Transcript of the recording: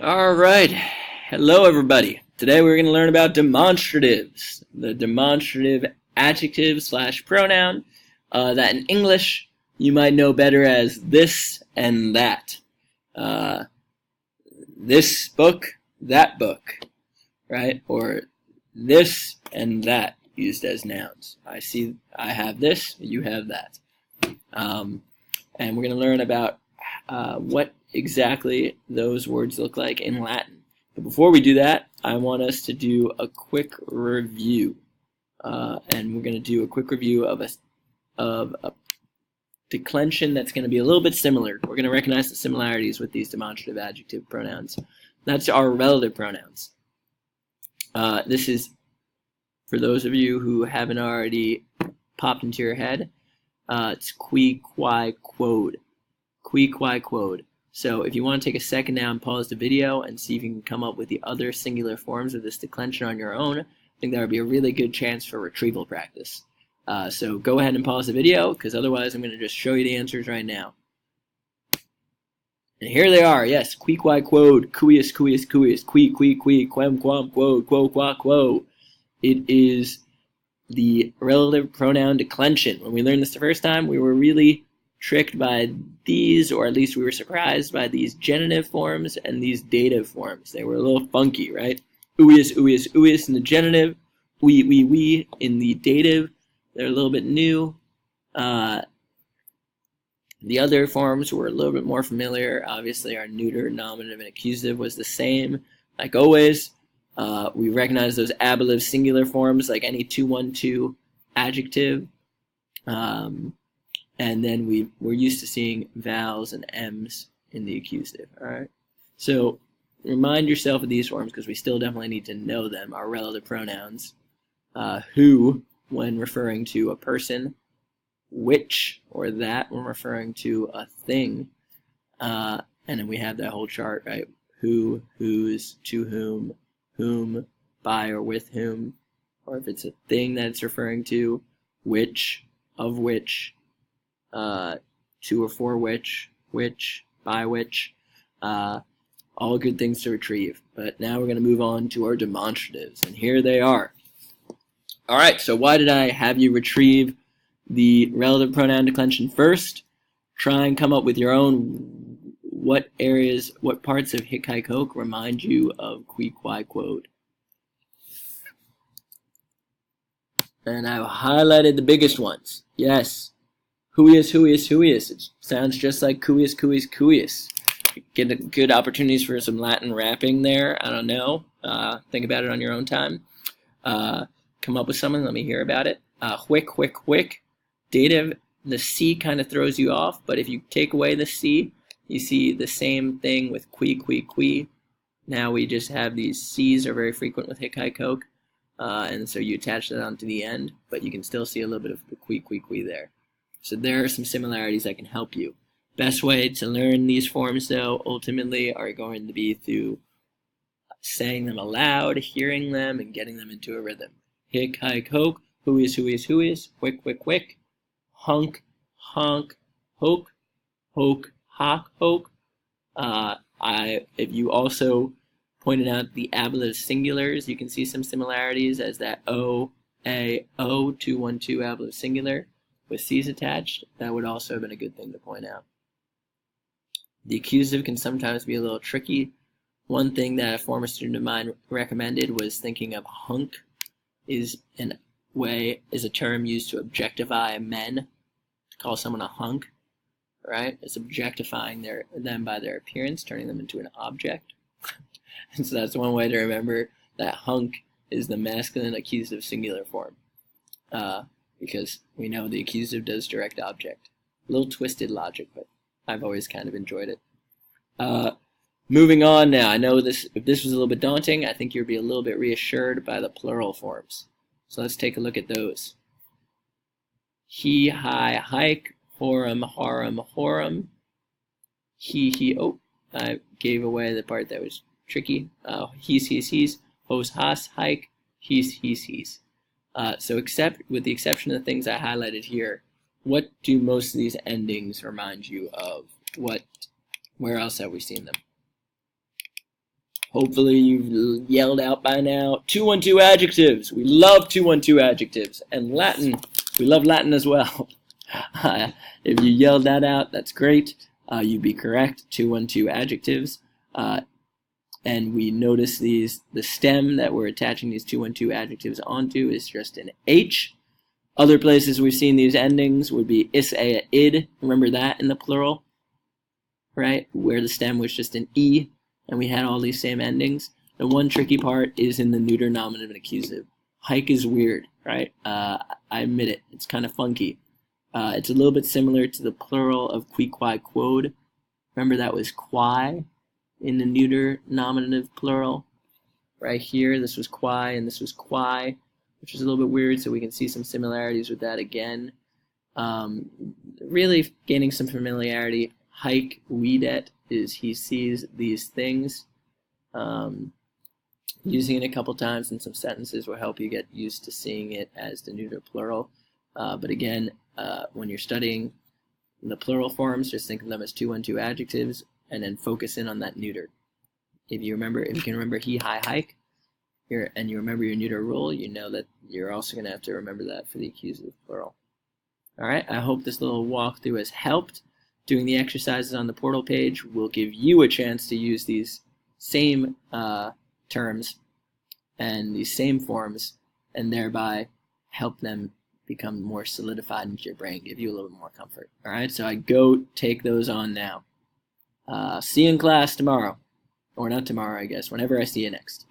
All right. Hello, everybody. Today we're going to learn about demonstratives, the demonstrative adjective slash pronoun that in English you might know better as this and that. This book, that book, right? Or this and that used as nouns. I have this, you have that. And we're going to learn about what exactly those words look like in Latin. But before we do that, I want us to do a quick review. And we're going to do a quick review of a declension that's going to be a little bit similar. We're going to recognize the similarities with these demonstrative adjective pronouns. That's our relative pronouns. This is, for those of you who haven't already popped into your head, it's qui, qui, quod. Qui, qui, quod. So if you want to take a second now and pause the video and see if you can come up with the other singular forms of this declension on your own, I think that would be a really good chance for retrieval practice. So go ahead and pause the video, because otherwise I'm going to just show you the answers right now. And here they are, yes, qui, qui, quod, cuius, cuius, cuius, qui, quem, quam, quod, quo, qua, quo. It is the relative pronoun declension. When we learned this the first time, we were really tricked by these, or at least we were surprised by these genitive forms and these dative forms. They were a little funky, right? Uius, uius, uius in the genitive, we in the dative. They're a little bit new. The other forms were a little bit more familiar. Obviously, our neuter, nominative, and accusative was the same, like always. We recognize those ablative singular forms like any 2-1-2 adjective. And then we're used to seeing vowels and M's in the accusative, all right? So remind yourself of these forms, because we still definitely need to know them. Our relative pronouns, who, when referring to a person, which, or that, when referring to a thing, and then we have that whole chart, right? Who, whose, to whom, by or with whom, or if it's a thing that it's referring to, which, of which, to or for which, by which, all good things to retrieve. But now we're going to move on to our demonstratives, and here they are. All right, so why did I have you retrieve the relative pronoun declension first? Try and come up with your own. What parts of hic, haec, hoc remind you of qui, qui, quod? And I've highlighted the biggest ones. Yes. Huius, huius, huius. It sounds just like cuius, cuius, cuius. Get good opportunities for some Latin rapping there. I don't know. Think about it on your own time. Come up with something. Let me hear about it. Whick, whick, whick. Dative, the C kind of throws you off, but if you take away the C, you see the same thing with qui, qui, qui. Now we just have these C's are very frequent with hic, haec, hoc, and so you attach that onto the end, but you can still see a little bit of the qui, qui, qui there. So there are some similarities that can help you. Best way to learn these forms, though, ultimately are going to be through saying them aloud, hearing them, and getting them into a rhythm. Hic, haec, hoc, huius, huius, huius, whick, whick, whick, hunk, honk, hoc, hoc, hoc, hoc. If you also pointed out the ablative singulars, you can see some similarities as that O, A, O, 2-1-2 ablative singular with C's attached. That would also have been a good thing to point out. The accusative can sometimes be a little tricky. One thing that a former student of mine recommended was thinking of hunk is a term used to objectify men. To call someone a hunk, right? It's objectifying them by their appearance, turning them into an object. And so that's one way to remember that hunk is the masculine accusative singular form. Because we know the accusative does direct object. A little twisted logic, but I've always kind of enjoyed it. Moving on now, I know if this was a little bit daunting, I think you'll be a little bit reassured by the plural forms. So let's take a look at those. He, hi, hike, horum, horum, horum. He, oh, I gave away the part that was tricky. He's, hos, has, hike, he's. So with the exception of the things I highlighted here, what do most of these endings remind you of? Where else have we seen them? Hopefully you've yelled out by now 212 adjectives. We love 212 adjectives. And Latin, we love Latin as well. If you yelled that out, that's great. You'd be correct. 212 adjectives. And we notice the stem that we're attaching these 212 adjectives onto is just an H. Other places we've seen these endings would be is, a, id. Remember that in the plural, right? Where the stem was just an E, and we had all these same endings. The one tricky part is in the neuter, nominative, and accusative. Hike is weird, right? I admit it. It's kind of funky. It's a little bit similar to the plural of qui, quae, quod. Remember that was quae in the neuter, nominative, plural. Right here, this was quae, and this was quae, which is a little bit weird, so we can see some similarities with that again. Really gaining some familiarity. Hike, weedet, is he sees these things. Using it a couple times in some sentences will help you get used to seeing it as the neuter plural. But again, when you're studying the plural forms, just think of them as 212 adjectives, and then focus in on that neuter. If you can remember he, hi, hike, and you remember your neuter rule, you know that you're also going to have to remember that for the accusative plural. All right, I hope this little walkthrough has helped. Doing the exercises on the portal page will give you a chance to use these same terms and these same forms, and thereby help them become more solidified into your brain, give you a little bit more comfort. All right, so I go take those on now. See you in class tomorrow. Or not tomorrow, I guess, whenever I see you next.